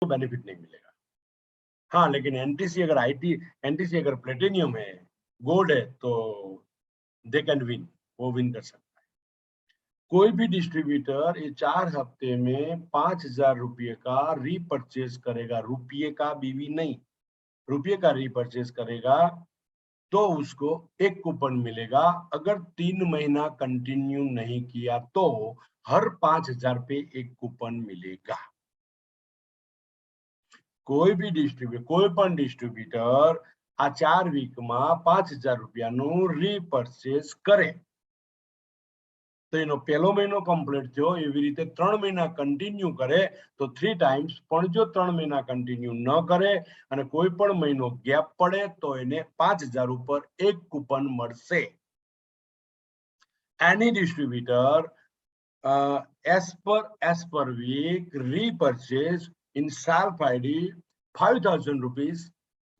Benefit नहीं मिलेगा। हाँ, लेकिन एनटीसी अगर प्लेटिनियम है, गोल्ड है, तो दे कैन विन, वो विन कर सकता है। कोई भी डिस्ट्रीब्यूटर ये 4 हफ्ते में 5,000 रुपये का रीपरचेज करेगा, रुपये का, बीवी नहीं, रुपये का रीपरचेज करेगा, तो उसको एक कूपन मिलेगा। अगर 3 महीना कंटिन्यू नहीं किया तो हर 5,000 पे एक कूपन मिलेगा। कोई પણ ડિસ્ટ્રીબ્યુટર આ 4 વીકમાં 5,000 રૂપિયાનું રીપર્ચેસ કરે તો એનો પહેલો મહિનો કમ્પ્લીટ થયો, એવી રીતે 3 મહિના કન્ટિન્યુ કરે તો 3 ટાઈમ્સ, પણ જો 3 મહિના કન્ટિન્યુ ન કરે અને કોઈ પણ મહિનો ગેપ પડે તો એને 5,000 ઉપર એક કૂપન મળશે. એની distributor as per week repurchase in self ID 5,000 rupees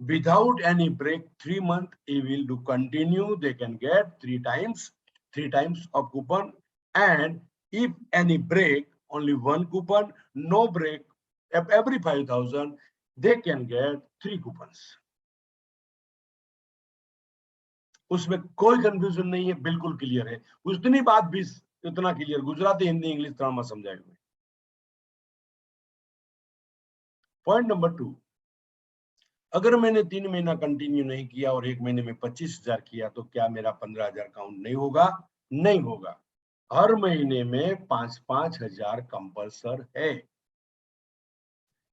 without any break 3 months, he will do continue, they can get 3 times of coupon, and if any break, only 1 coupon, no break, every 5,000 they can get 3 coupons. उसमें कोई confusion नहीं है, बिल्कुल clear है। उतनी बात भी इतना क्लियर, गुजराती, हिंदी, इंग्लिश ત્રણમાં સમજાયું है। पॉइंट नंबर 2, अगर मैंने 3 महीना कंटिन्यू नहीं किया और 1 महीने में 25,000 किया तो क्या मेरा 15,000 काउंट नहीं होगा? नहीं होगा। हर महीने में 5,000 कंपल्सर है।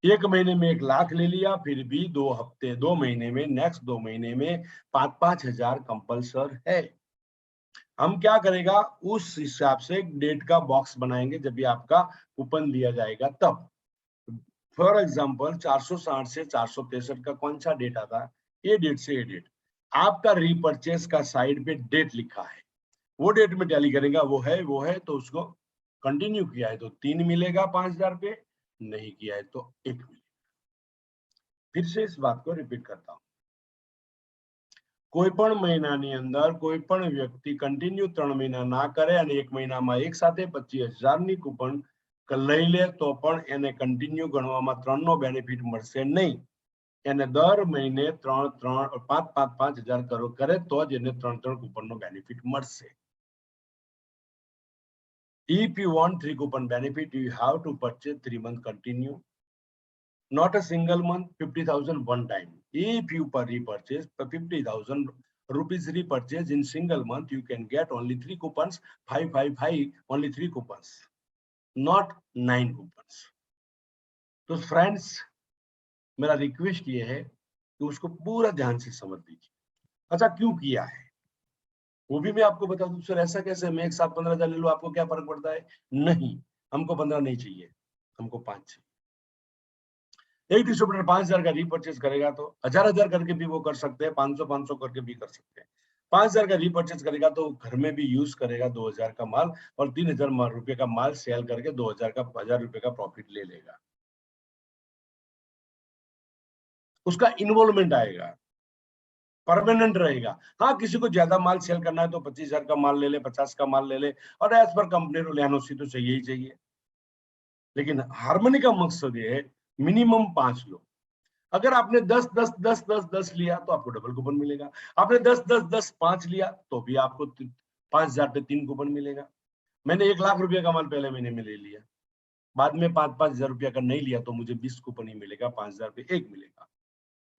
1 महीने में 1,00,000 ले लिया, फिर भी 2 महीने में, नेक्स्ट 2 महीने में 5,000 कंपल्सर है। हम क्या करेगा, उस हिसाब से डेट का बॉक्स बनाएंगे जब भी आपका कूपन दिया जाएगा तब। फॉर एग्जांपल 460 से 463 का कौन सा डेट आता है? ये डेट से ये डेट, आपका रीपरचेस का साइड पे डेट लिखा है, वो डेट में टैली करेगा, वो है तो उसको कंटिन्यू किया है तो 3 मिलेगा 5,000 पे, नहीं किया है तो 1 मिलेगा। फिर से इस बात को रिपीट करता हूं, कोई पण મહિનાની અંદર કોઈ પણ વ્યક્તિ કન્ટિન્યુ 3 મહિના ના કરે અને 1 મહિનામાં એક સાથે 25,000 ની કૂપન લઈ લે તો પણ એને કન્ટિન્યુ ગણવામાં 3 નો બેનિફિટ મળશે નહીં। એને દર મહિને 5,000 કરે તો જ એને 3 કૂપન નો બેનિફિટ મળશે। If you want 3 coupon benefit, you have to purchase 3 month continue, not a single month, 50,000 one time. If you repurchase 50,000 rupees repurchase in single month, you can get only 3 coupons, 555, only 3 coupons, not 9 coupons. तो friends, मेरा request ये है कि उसको पूरा ध्यान से समझ लीजिए। अच्छा, क्यों किया है वो भी मैं आपको बता दूं। सर ऐसा कैसे, मैं एक साथ 15,000 ले लूं, आपको क्या फर्क पड़ता है? नहीं, हमको 15 नहीं चाहिए, हमको 5 चाहिए। एक डिस्ट्रीब्यूटर 5,000 का रीपरचेज करेगा तो 1,000 करके भी वो कर सकते हैं, 500 करके भी कर सकते हैं। 5,000 का रीपरचेज करेगा तो घर में भी यूज करेगा 2,000 का माल, और 3,000 रुपए का माल सेल करके 1,000 रुपए का प्रॉफिट ले लेगा। उसका इन्वॉल्वमेंट आएगा, परमानेंट रहेगा। हाँ, किसी को ज्यादा माल सेल करना है तो 25,000 का माल ले ले, 50 का माल ले ले, और as per company rule NOC तो चाहिए ही चाहिए। लेकिन हार्मनी का मकसद ये है मिनिमम 5 लो। अगर आपने 10 10 10 10 10 लिया तो आपको डबल कूपन मिलेगा। आपने 10 10 10 5 लिया तो भी आपको 5,000 पे 3 कूपन मिलेगा। मैंने 1,00,000 रुपए का माल पहले महीने में ले लिया, बाद में 5,000 रुपया का नहीं लिया तो मुझे 20 कूपन ही मिलेगा, 5,000 पे 1 मिलेगा।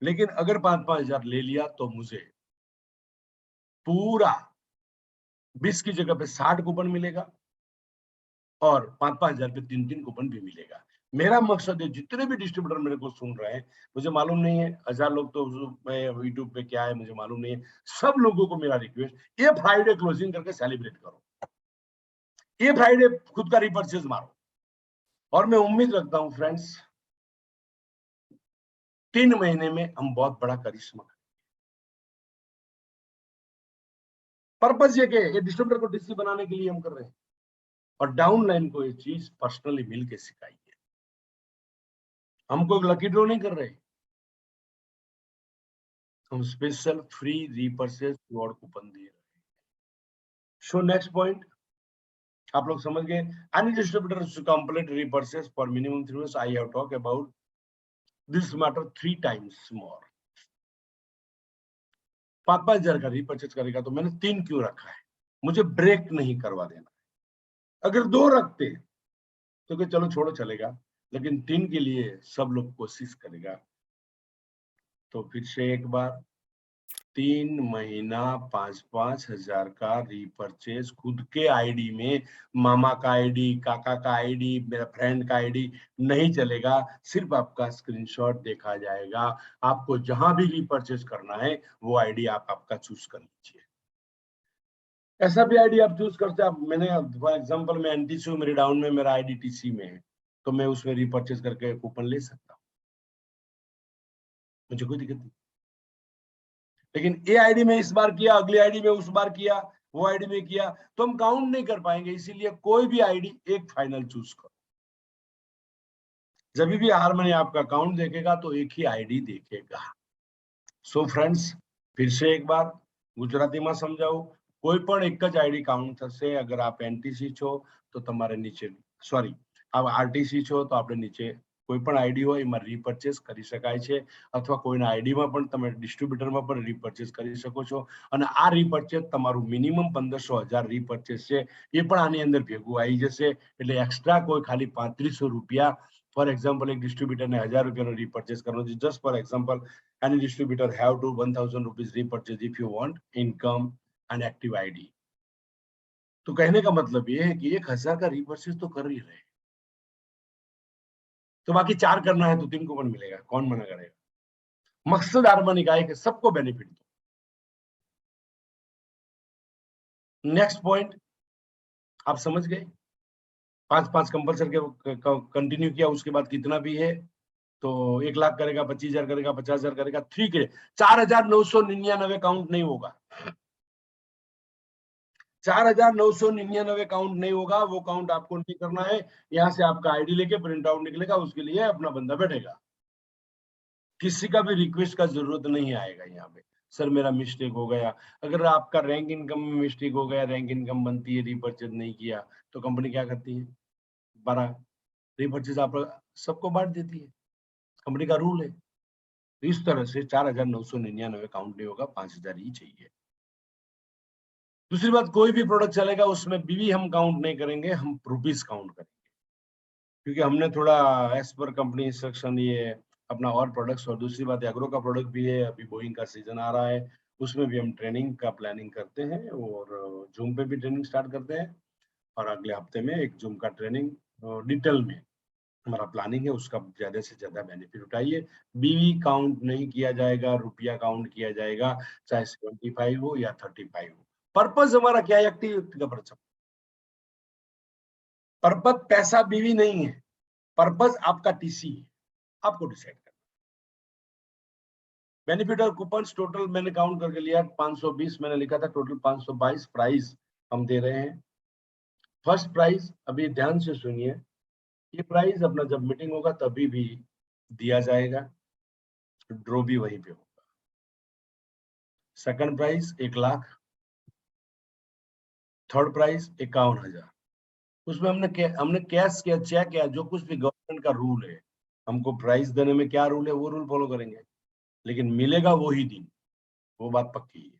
लेकिन अगर 5,000 ले लिया तो मुझे पूरा 20 की जगह पे 60 कूपन मिलेगा, और 5,000 पे 3 कूपन भी मिलेगा। मेरा मकसद है, जितने भी डिस्ट्रीब्यूटर मेरे को सुन रहे हैं, मुझे मालूम नहीं है 1,000 लोग तो यूट्यूब पे क्या है मुझे मालूम नहीं है, सब लोगों को मेरा रिक्वेस्ट, ये फ्राइडे क्लोजिंग करके सेलिब्रेट करो, ये फ्राइडे खुद का रिपर्चेज मारो। और मैं उम्मीद रखता हूं फ्रेंड्स, 3 महीने में हम बहुत बड़ा करिश्मा करें। पर्पस ये डिस्ट्रीब्यूटर को डीसी बनाने के लिए हम कर रहे हैं, और डाउनलाइन को ये चीज पर्सनली मिलकर सिखाई है। हम कोई लकी ड्रॉ नहीं कर रहे, हम special free repurchase reward coupon दे रहे हैं। सो नेक्स्ट पॉइंट आप लोग समझ गए। Any distributor to complete repurchase for minimum 3 months, I have talked about this matter 3 times more. 5-5 हजार का रीपरचेज करेगा तो मैंने 3 क्यों रखा है, मुझे ब्रेक नहीं करवा देना। अगर 2 रखते तो कि चलो छोड़ो चलेगा, लेकिन 3 के लिए सब लोग कोशिश करेगा। तो फिर से एक बार 3 महीना 5-5 हजार का रीपरचेज खुद के आईडी में, मामा का आईडी, काका का आईडी, मेरा फ्रेंड का आईडी नहीं चलेगा। सिर्फ आपका स्क्रीनशॉट देखा जाएगा। आपको जहां भी रीपरचेज करना है वो आईडी आप आपका चूज कर लीजिए। ऐसा भी आईडी आप चूज करते हैं। मैंने फॉर एग्जांपल मैं एनटीसी हूँ, मेरे डाउन में मेरा आईडी टीसी में है, तो मैं उसमें रीपरचेज करके कूपन ले सकता हूँ, मुझे कोई दिक्कत नहीं। लेकिन ये आईडी में इस बार किया, अगली आईडी में उस बार किया, वो आईडी में किया, तो हम काउंट नहीं कर पाएंगे। इसीलिए कोई भी आईडी एक फाइनल चूज करो। जब भी हार मनी आपका अकाउंट देखेगा तो एक ही आईडी देखेगा। सो फ्रेंड्स, फिर से एक बार गुजराती में समझाऊ, कोई पण एक ज आईडी काउंट થશે। अगर आप एनटीसी છો तो તમારે નીચે, સોરી, आप आरटीसी છો तो આપણે નીચે કોઈ પણ આઈડી હોય એમાં રીપર્ચેસ કરી શકાય છે, અથવા કોઈના આઈડીમાં પણ તમે ડિસ્ટ્રીબ્યુટરમાં પણ રીપર્ચેસ કરી શકો છો। અને આ રીપર્ચેસ તમારું મિનિમમ 1500-1000 રીપર્ચેસ છે એ પણ આની અંદર ભેગું આવી જશે। એટલે એક્સ્ટ્રા કોઈ ખાલી 3500 રૂપિયા, ફોર એક્ઝામ્પલ એક ડિસ્ટ્રીબ્યુટરને 1000 રૂપિયાનો રીપર્ચેસ કરવાનો છે, just for example any distributor have to 1000 rupees repurchase if you want income and active ID। तो कहने का मतलब ये है कि 1000 का रिपर्चेज तो कर ही रहे, तो बाकी 4 करना है तो 3 कूपन मिलेगा, कौन मना करेगा। मकसद हारमोनी का है कि सबको बेनिफिट दो। नेक्स्ट पॉइंट आप समझ गए, 5-5 कंपल्सरी के कंटिन्यू किया, उसके बाद कितना भी है तो 1 लाख करेगा, 25,000 करेगा, 50,000 करेगा, 3 के 4,999 काउंट नहीं होगा। 4,999 काउंट नहीं होगा, वो काउंट आपको नहीं करना है। यहाँ से आपका आईडी लेके प्रिंट आउट निकलेगा, उसके लिए अपना बंदा बैठेगा। किसी का भी रिक्वेस्ट का जरूरत नहीं आएगा यहाँ पे, सर मेरा मिस्टेक हो गया। अगर आपका रैंक इनकम में मिस्टेक हो गया, रैंक इनकम बनती है, रिपर्चेज नहीं किया, तो कंपनी क्या करती है, 12 रिपर्चेज आप सबको बांट देती है, कंपनी का रूल है। इस तरह से 4,999 काउंट नहीं होगा, 5,000 ही चाहिए। दूसरी बात, कोई भी प्रोडक्ट चलेगा उसमें बीवी हम काउंट नहीं करेंगे, हम रुपीस काउंट करेंगे, क्योंकि हमने थोड़ा एज पर कंपनी इंस्ट्रक्शन ये अपना और प्रोडक्ट्स। और दूसरी बात, एग्रो का प्रोडक्ट भी है, अभी बोइंग का सीजन आ रहा है, उसमें भी हम ट्रेनिंग का प्लानिंग करते हैं, और जूम पे भी ट्रेनिंग स्टार्ट करते हैं, और अगले हफ्ते में एक जूम का ट्रेनिंग डिटेल में हमारा प्लानिंग है, उसका ज्यादा से ज्यादा बेनिफिट उठाइए। बीवी काउंट नहीं किया जाएगा, रुपया काउंट किया जाएगा, चाहे 75 हो या 35 हो। पर्पज हमारा क्या है, एक्टिविटी का पर्पज पैसा बीवी नहीं है, पर्पज आपका टीसी है, आपको डिसाइड करना। बेनिफिट और कूपन्स टोटल मैंने काउंट करके लिया 520, मैंने लिखा था टोटल 522 प्राइस हम दे रहे हैं। फर्स्ट प्राइस, अभी ध्यान से सुनिए, ये प्राइस अपना जब मीटिंग होगा तभी भी दिया जाएगा, ड्रॉ भी वहीं पे होगा। Second price 1 lakh, third price 51,000। उसमें हमने कैश किया, चेक किया, जो कुछ भी गवर्नमेंट का रूल है, हमको प्राइस देने में क्या रूल है वो रूल फॉलो करेंगे, लेकिन मिलेगा वही दिन, वो बात पक्की है।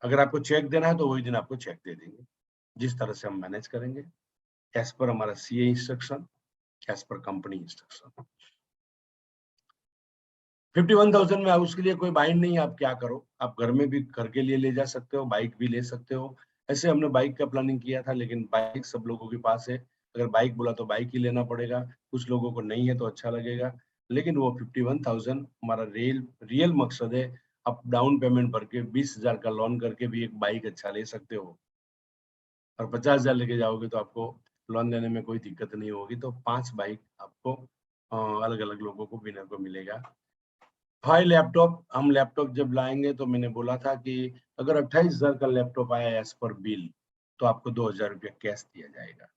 अगर आपको चेक देना है तो वही दिन आपको चेक दे देंगे, जिस तरह से हम मैनेज करेंगे एज पर हमारा CA instruction, as per company instruction. 51,000 में उसके लिए कोई बाइंड नहीं है, आप क्या करो, आप घर में भी घर के लिए ले जा सकते हो, बाइक भी ले सकते हो। ऐसे हमने बाइक का प्लानिंग किया था, लेकिन बाइक सब लोगों के पास है, अगर बाइक बोला तो बाइक ही लेना पड़ेगा, कुछ लोगों को नहीं है तो अच्छा लगेगा। लेकिन वो 51,000 हमारा रियल मकसद है। आप डाउन पेमेंट भर के 20,000 का लोन करके भी एक बाइक अच्छा ले सकते हो, और 50,000 लेके जाओगे तो आपको लोन लेने में कोई दिक्कत नहीं होगी। तो 5 बाइक आपको अलग अलग लोगों को विनर को मिलेगा। भाई लैपटॉप, हम लैपटॉप जब लाएंगे तो मैंने बोला था कि अगर 28,000 का लैपटॉप आया एज पर बिल तो आपको 2,000 रुपया कैश दिया जाएगा।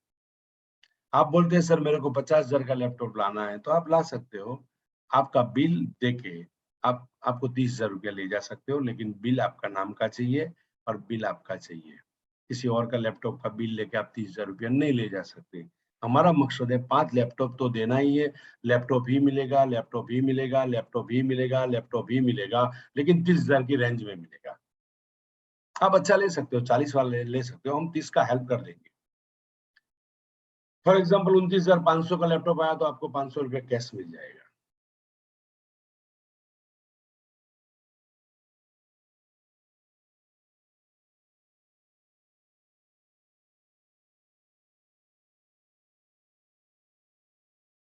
आप बोलते हैं सर मेरे को 50,000 का लैपटॉप लाना है, तो आप ला सकते हो, आपका बिल देके आपको 30,000 रुपया ले जा सकते हो, लेकिन बिल आपका नाम का चाहिए और बिल आपका चाहिए। किसी और का लैपटॉप का बिल लेके आप 30,000 रुपया नहीं ले जा सकते। हमारा मकसद है 5 लैपटॉप तो देना ही है। लैपटॉप ही मिलेगा, लैपटॉप ही मिलेगा, लैपटॉप ही मिलेगा, लैपटॉप ही मिलेगा, लेकिन 30,000 की रेंज में मिलेगा। आप अच्छा ले सकते हो, 40 वाला ले सकते हो, हम 30 का हेल्प कर देंगे। फॉर एग्जाम्पल 29,500 का लैपटॉप आया तो आपको 500 रुपया कैश मिल जाएगा।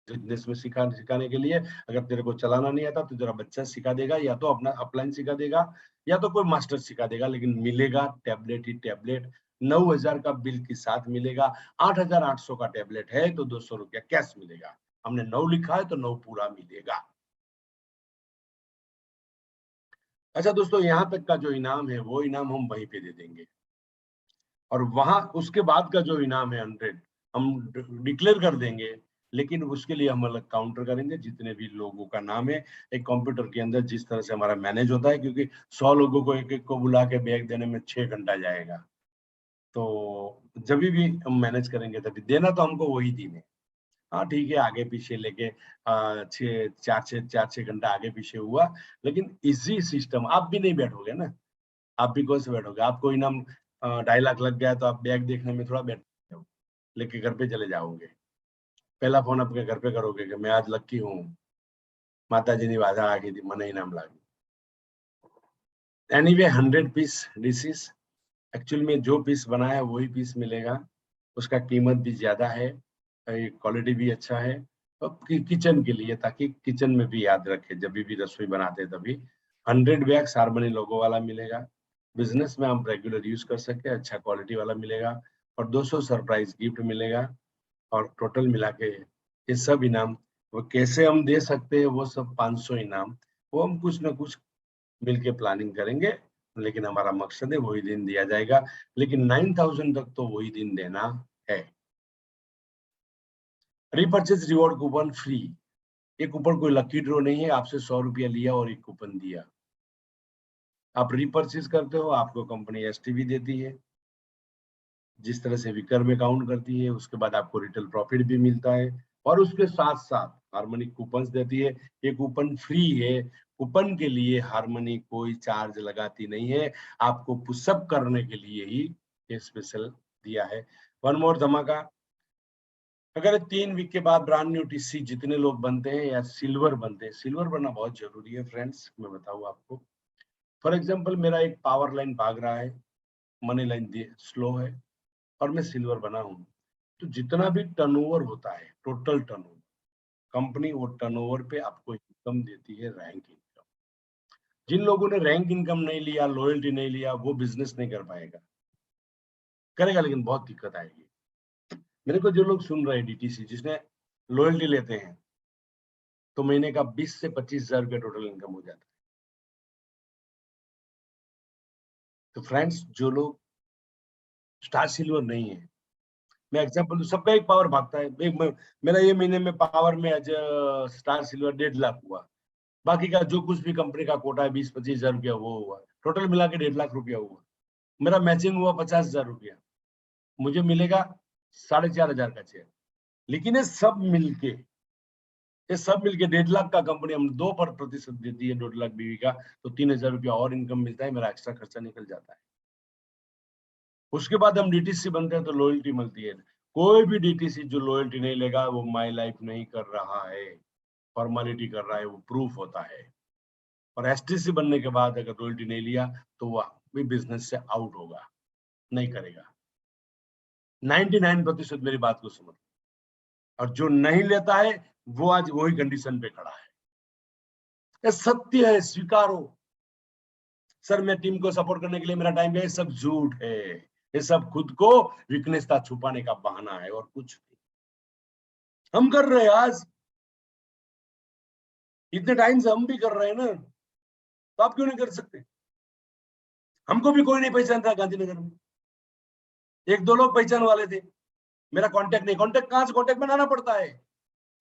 बिजनेस में सिखाने के लिए, अगर तेरे को चलाना नहीं आता तो तेरा बच्चा सिखा देगा, या तो अपना अपलाइन सिखा देगा, या तो कोई मास्टर सिखा देगा, लेकिन मिलेगा टैबलेट ही टैबलेट। 9,000 का बिल के साथ मिलेगा। 8,800 का टैबलेट है तो 200 रुपया कैश मिलेगा। हमने 9 लिखा है तो 9 पूरा मिलेगा। अच्छा दोस्तों, यहाँ तक का जो इनाम है वो इनाम हम वहीं पे दे देंगे, और वहां उसके बाद का जो इनाम है 100 हम डिक्लेयर कर देंगे। लेकिन उसके लिए हम अलग काउंटर करेंगे, जितने भी लोगों का नाम है एक कंप्यूटर के अंदर, जिस तरह से हमारा मैनेज होता है, क्योंकि 100 लोगों को एक एक को बुला के बैग देने में 6 घंटा जाएगा। तो जब भी हम मैनेज करेंगे तभी देना, तो हमको वही दिन है। हाँ ठीक है, आगे पीछे लेके छः चार छः घंटा आगे पीछे हुआ, लेकिन इजी सिस्टम। आप भी नहीं बैठोगे ना, आप भी कौन से बैठोगे? आपको इनाम 2.5 लाख लग गया तो आप बैग देखने में थोड़ा बैठ हो, लेके घर पे चले जाओगे। पहला फोन अपने घर पे करोगे कि मैं आज लक्की हूँ, माता जी ने बाधा आके दी, मने इनाम लागी। एनीवे 100 पीस डिशेस, एक्चुअल में जो पीस बना है वही पीस मिलेगा। उसका कीमत भी ज्यादा है, क्वालिटी भी अच्छा है। और किचन के लिए, ताकि किचन में भी याद रखे जब भी रसोई बनाते हैं तभी। 100 बैग हार्मनी लोगो वाला मिलेगा। बिजनेस में हम रेगुलर यूज कर सकते हैं, अच्छा क्वालिटी वाला मिलेगा। और 200 सरप्राइज गिफ्ट मिलेगा। और टोटल मिला के ये सब इनाम, वो कैसे हम दे सकते हैं, वो सब 500 इनाम, वो हम कुछ ना कुछ मिलके प्लानिंग करेंगे। लेकिन हमारा मकसद है वही दिन दिया जाएगा। लेकिन 9,000 तक तो वही दिन देना है। Repurchase reward coupon free. ये कूपन कोई लकी ड्रॉ नहीं है, आपसे 100 रुपया लिया और एक कूपन दिया। आप रीपर्चेज करते हो, आपको कंपनी एसटीवी देती है, जिस तरह से विकर में काउंट करती है। उसके बाद आपको रिटेल प्रॉफिट भी मिलता है, और उसके साथ साथ हार्मनी कूपन्स देती है। ये कूपन फ्री है। कूपन के लिए हार्मनी कोई चार्ज लगाती नहीं है, आपको पुशअप करने के लिए ही ये स्पेशल दिया है। वन मोर धमाका, अगर 3 वीक के बाद ब्रांड न्यू टीसी जितने लोग बनते हैं या सिल्वर बनते हैं, सिल्वर बनना बहुत जरूरी है फ्रेंड्स, मैं बताऊँ आपको। फॉर एग्जाम्पल मेरा एक पावर लाइन भाग रहा है, मनी लाइन स्लो है, और मैं सिल्वर बना हूँ, तो जितना भी टर्नओवर होता है, टोटल टर्नओवर, कंपनी वो टर्नओवर पे आपको इनकम देती है, रैंक इनकम। जिन लोगों ने रैंक इनकम नहीं लिया, लॉयल्टी नहीं लिया, वो बिजनेस नहीं कर पाएगा। करेगा लेकिन बहुत दिक्कत आएगी। मेरे को जो लोग सुन रहे हैं डीटीसी, जिसने लॉयल्टी लेते हैं, तो महीने का 20 से 25,000 रुपया टोटल इनकम हो जाता है। तो फ्रेंड्स, जो लोग स्टार सिल्वर नहीं है, मैं एग्जाम्पल दूं, सबका एक पावर भागता है। मेरा ये महीने में पावर में एज स्टार सिल्वर 1.5 लाख हुआ। बाकी का जो कुछ भी कंपनी का कोटा है, 20-25,000 रुपया, वो हुआ। टोटल मिला के 1.5 लाख रुपया हुआ। मेरा मैचिंग हुआ 50,000 रुपया, मुझे मिलेगा 4,500 का शेयर। लेकिन ये सब मिलके 1.5 लाख का कंपनी हम 2% देती है, 1.5 लाख बीवी का, तो 3,000 रुपया और इनकम मिलता है, मेरा एक्स्ट्रा खर्चा निकल जाता है। उसके बाद हम डीटीसी बनते हैं तो लॉयल्टी मिलती है। कोई भी डीटीसी जो लॉयल्टी नहीं लेगा, वो माई लाइफ नहीं कर रहा है, फॉर्मेलिटी कर रहा है, वो प्रूफ होता है। और एसटीसी बनने के बाद अगर लॉयल्टी नहीं लिया, तो वह भी बिजनेस से आउट होगा, नहीं करेगा। 99% मेरी बात को समझ। और जो नहीं लेता है, वो आज वही कंडीशन पे खड़ा है। ये सत्य है, स्वीकारो। सर मैं टीम को सपोर्ट करने के लिए मेरा टाइम है, ये सब झूठ है। ये सब खुद को वीकनेसता छुपाने का बहाना है, और कुछ नहीं। हम कर रहे हैं आज, इतने टाइम से हम भी कर रहे हैं ना, तो आप क्यों नहीं कर सकते? हमको भी कोई नहीं पहचानता गांधीनगर में, 1-2 लोग पहचान वाले थे। मेरा कांटेक्ट नहीं, कांटेक्ट कहां से? कांटेक्ट बनाना पड़ता है।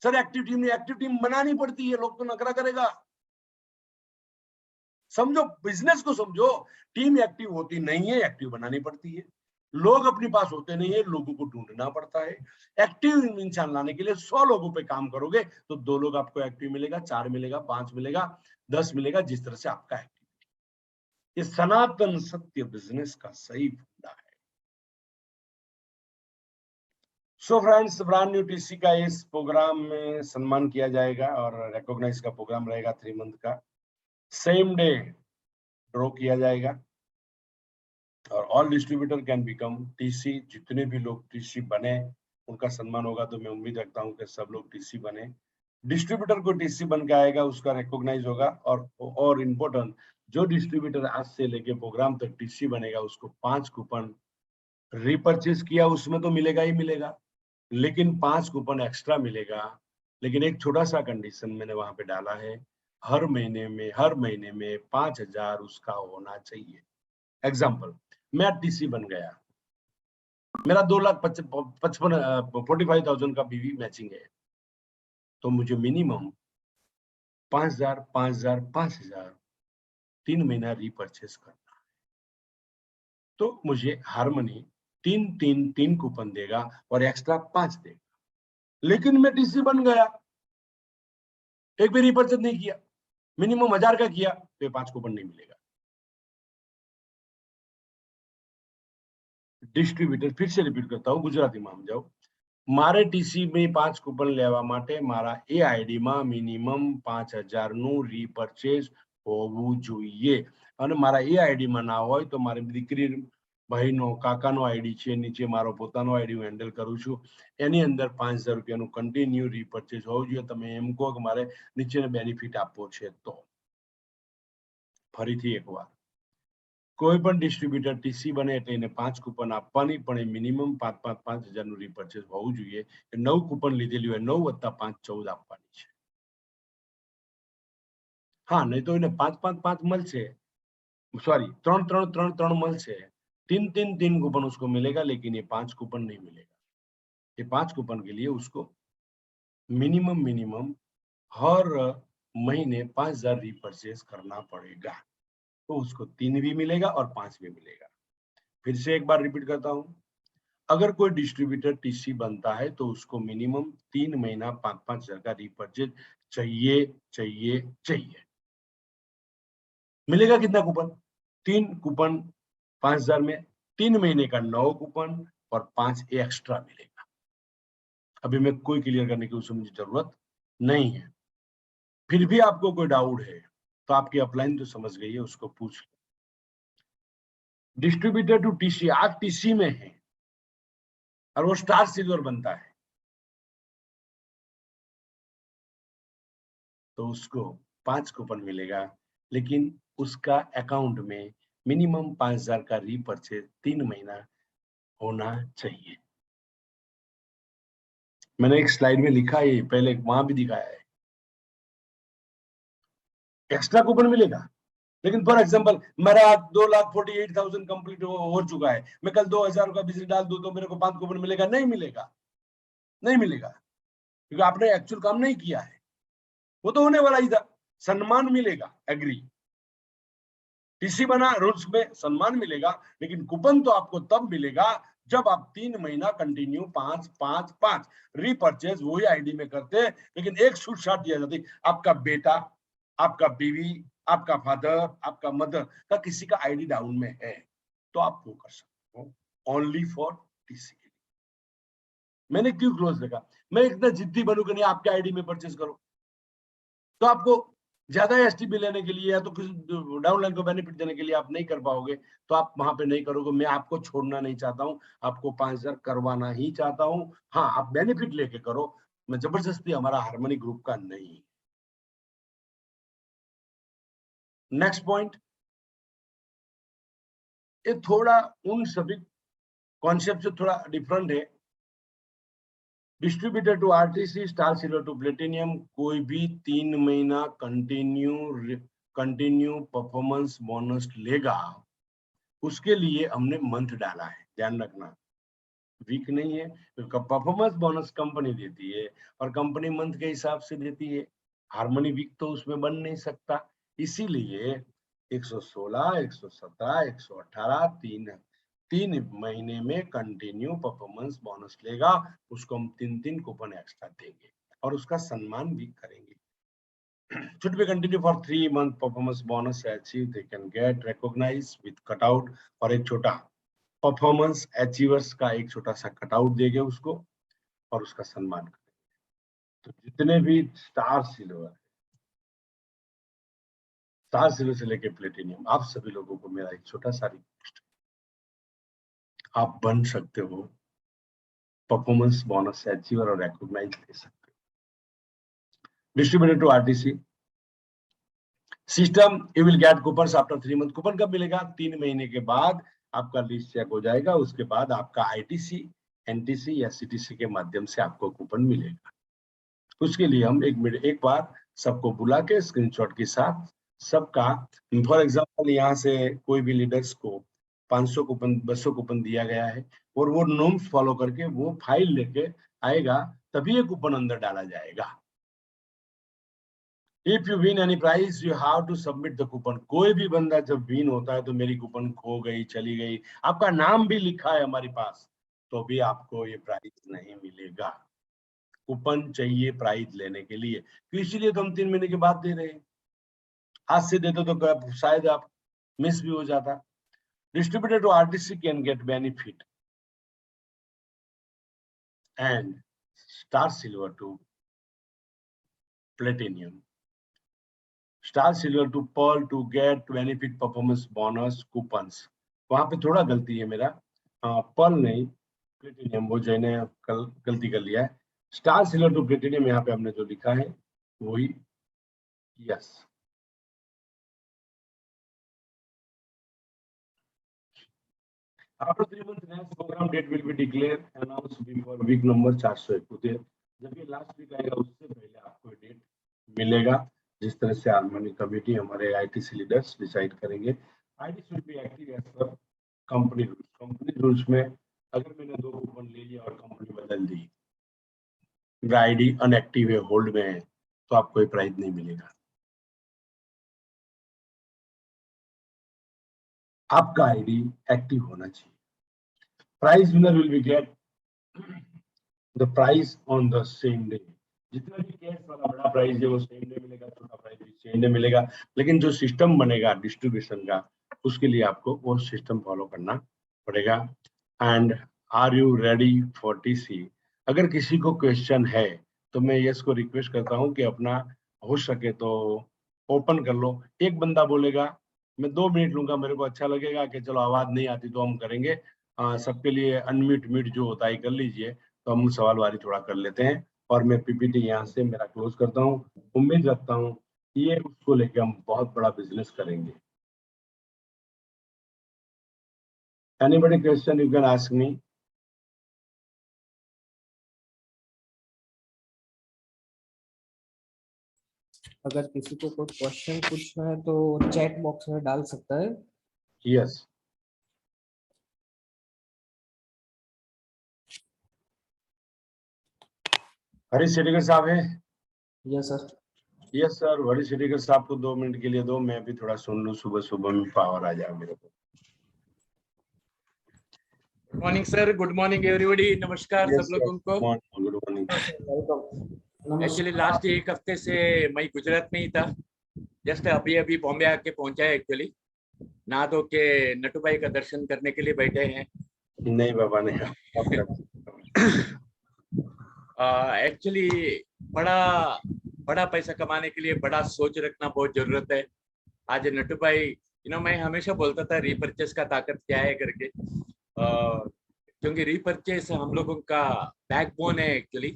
सर एक्टिव टीम नहीं, एक्टिव टीम बनानी पड़ती है, लोग तो नखरा करेगा। समझो, बिजनेस को समझो। टीम एक्टिव होती नहीं है, एक्टिव बनानी पड़ती है। लोग अपने पास होते नहीं है, लोगों को ढूंढना पड़ता है। एक्टिव इंसान लाने के लिए 100 लोगों पे काम करोगे तो 2 लोग आपको एक्टिव मिलेगा, 4 मिलेगा, 5 मिलेगा, 10 मिलेगा, जिस तरह से आपका एक्टिव। ये सनातन सत्य बिजनेस का सही फंडा है। So friends, brand new TC का इस प्रोग्राम में सम्मान किया जाएगा और रिकॉग्नाइज का प्रोग्राम रहेगा 3 मंथ का। सेम डे ड्रॉ किया जाएगा और all distributor can become TC. जितने भी लोग टीसी बने उनका सम्मान होगा, तो मैं उम्मीद रखता हूं कि सब लोग टीसी बने। डिस्ट्रीब्यूटर को टीसी बन के आएगा उसका रिकॉग्नाइज होगा, और इम्पोर्टेंट, जो डिस्ट्रीब्यूटर आज से लेके प्रोग्राम तक टीसी बनेगा उसको 5 कूपन रीपर्चेज किया उसमें तो मिलेगा ही मिलेगा, लेकिन 5 कूपन एक्स्ट्रा मिलेगा। लेकिन एक छोटा सा कंडीशन मैंने वहां पे डाला है, हर महीने में 5,000 उसका होना चाहिए। एग्जाम्पल, मैं टीसी बन गया, मेरा 2,55,45,000 का बीवी मैचिंग है, तो मुझे मिनिमम 5,000 5,000 5,000 3 महीना रीपर्चेस करना है। तो मुझे हारमनी 3 कूपन देगा और एक्स्ट्रा 5 देगा। लेकिन मैं टीसी बन गया, एक भी रीपर्चेस नहीं किया, मिनिमम 1,000 का किया, तो ये 5 कूपन नहीं मिलेगा। डिस्ट्रीब्यूटर, फिर से रिपीट करता हूँ, गुजराती में समझाओ। मारे टीसी में 5 कूपन लेवा माटे मारा ए आईडी में मिनिमम 5,000 નું રીપર્ચેસ હોવું જોઈએ, અને મારા એ આઈડી માં ના હોય તો મારી દીકરી, ભાઈનો, કાકાનો આઈડી છે, નીચે મારો પોતાનો આઈડી હું હેન્ડલ કરું છું, એની અંદર 5,000 રૂપિયાનું કન્ટિન્યુ રીપર્ચેસ હોવું જોઈએ। તમે એમ કહો કે મારે નીચેનો બેનિફિટ આપવો છે તો ફરીથી એકવાર, કોઈ પણ ડિસ્ટ્રીબ્યુટર ટીસી બને એટલે એને 5 કૂપન આપવાની, પણ એ મિનિમમ 5,000 નું રીપર્ચેસ હોવું જોઈએ। 9 કૂપન લીધેલી હોય, 9 + 5 14 આપવાની છે। હા, નહીં તો એને 5 મળશે, सॉरी 3 મળશે, 3 कूपन उसको मिलेगा, लेकिन ये 5 कूपन नहीं मिलेगा। ये 5 कूपन के लिए उसको मिनिमम हर महीने 5,000 रीपर्चेस करना पड़ेगा, तो उसको 3 भी मिलेगा और 5 भी मिलेगा। फिर से एक बार रिपीट करता हूँ, अगर कोई डिस्ट्रीब्यूटर टीसी बनता है तो उसको मिनिमम 3 महीना 5,000 का रीपर्चेज चाहिए चाहिए चाहिए। मिलेगा कितना कूपन? 3 कूपन 5,000 में, 3 महीने का 9 कूपन और 5 एक्स्ट्रा मिलेगा। अभी मैं कोई क्लियर करने की उसमें मुझे जरूरत नहीं है। फिर भी आपको कोई डाउट है तो आपकी अपलाइन तो समझ गई है, उसको पूछ। डिस्ट्रीब्यूटर टू टीसी, आज टीसी में है और वो स्टार सिल्वर बनता है, तो उसको 5 कूपन मिलेगा, लेकिन उसका अकाउंट में मिनिमम 5,000 का रीपर्चेज 3 महीना होना चाहिए। मैंने एक स्लाइड में लिखा है, पहले वहां भी दिखाया है। एक्स्ट्रा कूपन मिलेगा, लेकिन फॉर एग्जांपल मेरा 2,48,000 कंप्लीट हो चुका है, मैं कल 2,000 का बिजनेस डाल दूं तो मेरे को 5 कूपन मिलेगा? नहीं मिलेगा, नहीं मिलेगा, क्योंकि आपने एक्चुअल काम नहीं किया है। वो तो होने वाला ही था। सम्मान मिलेगा, एग्री, टीसी बना, रूल्स में सम्मान मिलेगा, लेकिन कूपन तो आपको तब मिलेगा जब आप 3 महीना कंटिन्यू 5 रीपर्चेज वही आईडी में करते। लेकिन एक छूट छाट दिया जाती, आपका बेटा, आपका बीवी, आपका फादर, आपका मदर का किसी का आईडी डाउन में है तो आप वो कर सकते हो, ओनली फॉर टीसी। मैंने क्यों क्लोज रखा? मैं इतना जिद्दी बनू कि नहीं आपके आईडी में परचेज करो, तो आपको ज्यादा एसटीपी लेने के लिए या तो किसी डाउनलाइन को बेनिफिट देने के लिए आप नहीं कर पाओगे, तो आप वहां पे नहीं करोगे। मैं आपको छोड़ना नहीं चाहता हूं, आपको 5,000 करवाना ही चाहता हूं। हाँ, आप बेनिफिट लेके करो, मैं जबरदस्ती हमारा हार्मनी ग्रुप का नहीं। नेक्स्ट पॉइंट, ये थोड़ा उन सभी कॉन्सेप्ट से थोड़ा डिफरेंट है। Distributor to RTC, star silver to platinum, कोई भी 3 महीना कंटिन्यू परफॉर्मेंस बोनस लेगा, उसके लिए हमने मंथ डाला है, ध्यान रखना, वीक नहीं है। तो परफॉर्मेंस बोनस कंपनी देती है और कंपनी मंथ के हिसाब से देती है, हार्मनी वीक तो उसमें बन नहीं सकता। इसीलिए 116, 117, 118, 3 3 महीने में कंटिन्यू परफॉर्मेंस बोनस लेगा, उसको हम 3 कूपन एक्स्ट्रा देंगे और उसका सम्मान भी करेंगे। Should we continue for 3 month performance bonus achieved, they can get recognized with cutout, और एक छोटा परफॉर्मेंस अचीवर्स का एक छोटा सा कटआउट देंगे उसको और उसका सम्मान करेंगे। तो जितने भी स्टार सिल्वर से लेके प्लेटिनियम, आप सभी लोगों को मेरा एक छोटा सा रिक्वेस्ट, आप बन सकते हो परफॉर्मेंस बोनस अचीवर और रिकॉग्नाइज ले सकते हो। Distributed to RTC system, you will get coupons after 3 month. Coupon कब मिलेगा? 3 महीने के बाद आपका लिस्ट चेक हो जाएगा, उसके बाद आपका आईटीसी, एनटीसी या सीटीसी के माध्यम से आपको कूपन मिलेगा। उसके लिए हम एक बार सबको बुला के स्क्रीनशॉट के साथ सबका, फॉर एग्जांपल यहाँ से कोई भी लीडर्स को 500 कूपन 200 कूपन दिया गया है और वो नॉर्म्स फॉलो करके वो फाइल लेके आएगा, तभी ये कूपन अंदर डाला जाएगा। If you win any prize, you have to submit the coupon. कोई भी बंदा जब विन होता है तो मेरी कूपन खो गई, चली गई, आपका नाम भी लिखा है हमारे पास, तो भी आपको ये प्राइज नहीं मिलेगा। कूपन चाहिए प्राइज लेने के लिए, तो इसीलिए तो हम 3 महीने के बाद दे रहे हैं। आज से देते तो शायद आप मिस भी हो जाता। Distributed to RTC can get benefit and star silver to platinum, star silver to pearl to get benefit performance bonus coupons. वहां पे थोड़ा गलती है मेरा, पर्ल नहीं प्लेटिनियम, वो जो ने कल गलती कर लिया है। स्टार सिल्वर टू प्लेटिनियम यहाँ पे हमने जो लिखा है वही, yes. After 3 months, next program date will be declared, announced before week number 471। जब ये लास्ट वीक आएगा उससे पहले आपको डेट मिलेगा, जिस तरह से हार्मनी कमेटी हमारे आईटीसी लीडर्स डिसाइड करेंगे। ITC will be active as per company rules. Company rules में अगर मैंने 2 कूपन ले लिया और कंपनी बदल दी, आईडी अनएक्टिव है, होल्ड में है, तो आपको कोई प्राइज नहीं मिलेगा। आपका आईडी एक्टिव होना चाहिए। Prize winner will be get the prize on the same day. जितना भी कैश वाला बड़ा प्राइज है वो सेम डे मिलेगा, छोटा प्राइज भी सेम डे मिलेगा, लेकिन जो सिस्टम बनेगा डिस्ट्रीब्यूशन का, उसके लिए आपको वो सिस्टम फॉलो करना पड़ेगा। And are you ready for TC? अगर किसी को क्वेश्चन है तो मैं यस को रिक्वेस्ट करता हूँ कि अपना हो सके तो ओपन कर लो। एक बंदा बोलेगा, मैं 2 मिनट लूंगा, मेरे को अच्छा लगेगा कि चलो आवाज नहीं आती तो हम करेंगे, सबके लिए अनम्यूट म्यूट जो होता है कर लीजिए, तो हम सवाल वारी थोड़ा कर लेते हैं और मैं पीपीटी यहाँ से मेरा क्लोज करता हूँ। उम्मीद रखता हूँ ये उसको लेके हम बहुत बड़ा बिजनेस करेंगे। Anybody question you can ask me. अगर किसी को कोई क्वेश्चन पूछना है तो चैट बॉक्स में डाल सकता है। यस, हरीश शेडिगर साहब है? Yes sir. Yes sir, Harish Shedigar साहब को 2 मिनट के लिए दो, मैं भी थोड़ा सुन लूं, सुबह सुबह में पावर आ जाए मेरे को। Good morning sir, good morning everybody, नमस्कार सब लोगों को। Good morning. एक्चुअली लास्ट एक हफ्ते से मैं गुजरात में ही था, जस्ट अभी अभी बॉम्बे आके पहुंचा है। एक्चुअली नहा धो के नटू भाई का दर्शन करने के लिए बैठे हैं। नहीं बाबा नहीं। एक्चुअली बड़ा पैसा कमाने के लिए बड़ा सोच रखना बहुत जरूरत है। आज नटू भाई मैं हमेशा बोलता था रीपरचेस का ताकत क्या है करके, क्योंकि रीपरचेस हम लोगों का बैकबोन है। एक्चुअली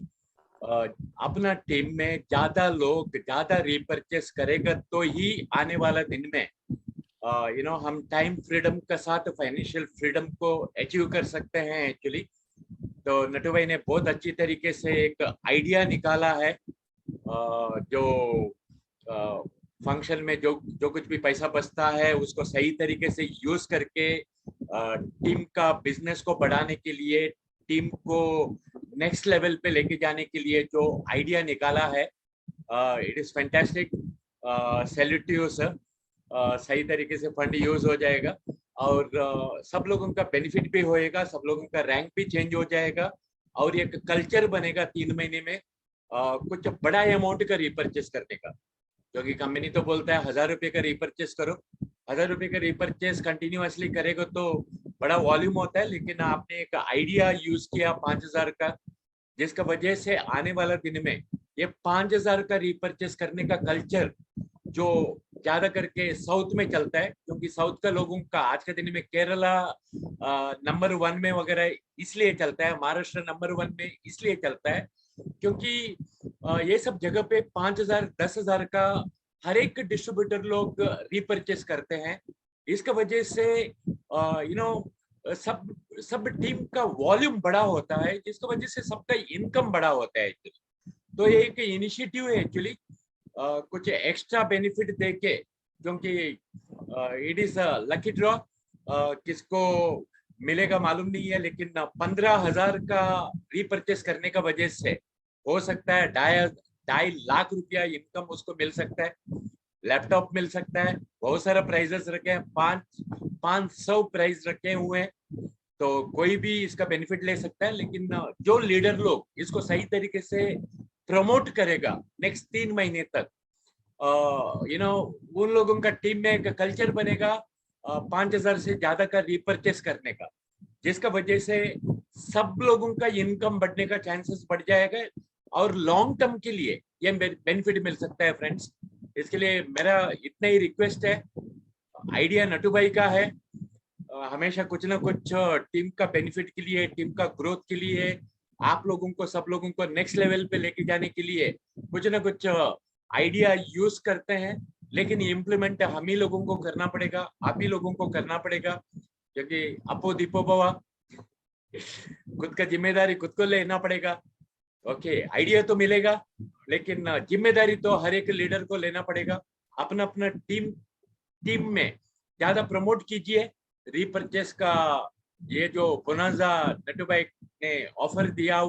अपना टीम में ज्यादा लोग ज्यादा रीपरचेस करेगा तो ही आने वाला दिन में हम टाइम फ्रीडम के साथ फाइनेंशियल फ्रीडम को अचीव कर सकते हैं। एक्चुअली तो नटू भाई ने बहुत अच्छी तरीके से एक आइडिया निकाला है, जो फंक्शन में जो कुछ भी पैसा बचता है उसको सही तरीके से यूज करके टीम का बिजनेस को बढ़ाने के लिए, टीम को नेक्स्ट लेवल पे लेके जाने के लिए जो आइडिया निकाला है, it is fantastic. Salute to you sir. सही तरीके से फंड यूज हो जाएगा और सब लोगों का बेनिफिट भी होएगा, सब लोगों का रैंक भी चेंज हो जाएगा और एक कल्चर बनेगा 3 महीने में कुछ बड़ा अमाउंट का रिपर्चेस करने का। क्योंकि कंपनी तो बोलता है 1000 रुपए का रिपर्चेस करो, 1000 रुपए का रिपर्चेस कंटिन्यूअसली करेगा तो बड़ा वॉल्यूम होता है, लेकिन आपने एक आइडिया यूज किया 5000 का, जिसका वजह से आने वाला दिन में ये 5000 का रिपर्चेस करने का कल्चर जो ज्यादा करके साउथ में चलता है, क्योंकि साउथ का लोगों का आज के दिन में केरला नंबर 1 में वगैरह इसलिए चलता है, महाराष्ट्र नंबर 1 में इसलिए चलता है क्योंकि ये सब जगह पे 5000 10,000 का हर एक डिस्ट्रीब्यूटर लोग रिपर्चेस करते हैं। इसका वजह से सब टीम का वॉल्यूम बड़ा होता है, जिसकी वजह से सबका इनकम बड़ा होता है एक्चुअली। तो ये एक इनिशिएटिव है एक्चुअली, कुछ एक्स्ट्रा बेनिफिट देके, क्योंकि इट इज लकी ड्रॉ, किसको मिलेगा मालूम नहीं है, लेकिन 15,000 का रिपर्चेस करने का वजह से हो सकता है 2.5 लाख रुपया इनकम उसको मिल सकता है, लैपटॉप मिल सकता है, बहुत सारा प्राइजेस रखे हैं, 500 प्राइज रखे हुए हैं, तो कोई भी इसका बेनिफिट ले सकता है। लेकिन जो लीडर लोग इसको सही तरीके से प्रमोट करेगा नेक्स्ट 3 महीने तक, उन लोगों का टीम में एक कल्चर बनेगा 5,000 से ज्यादा का रिपर्चेस करने का, जिसका वजह से सब लोगों का इनकम बढ़ने का चांसेस बढ़ जाएगा और लॉन्ग टर्म के लिए ये बेनिफिट मिल सकता है फ्रेंड्स। इसके लिए मेरा इतना ही रिक्वेस्ट है, आइडिया नटू भाई का है, हमेशा कुछ ना कुछ टीम का बेनिफिट के लिए, टीम का ग्रोथ के लिए, आप लोगों को सब लोगों को नेक्स्ट लेवल पे लेके जाने के लिए कुछ ना कुछ आइडिया यूज करते हैं, लेकिन इम्प्लीमेंट हम ही लोगों को करना पड़ेगा, आप ही लोगों को करना पड़ेगा, क्योंकि अपो दीपो भवा, खुद का जिम्मेदारी खुद को लेना पड़ेगा। ओके, आइडिया तो मिलेगा लेकिन जिम्मेदारी तो हर एक लीडर को लेना पड़ेगा। अपना अपना टीम में ज्यादा प्रमोट कीजिए रिपर्चेस का, ये जो बोनांजा नटू भाई ने ऑफर दिया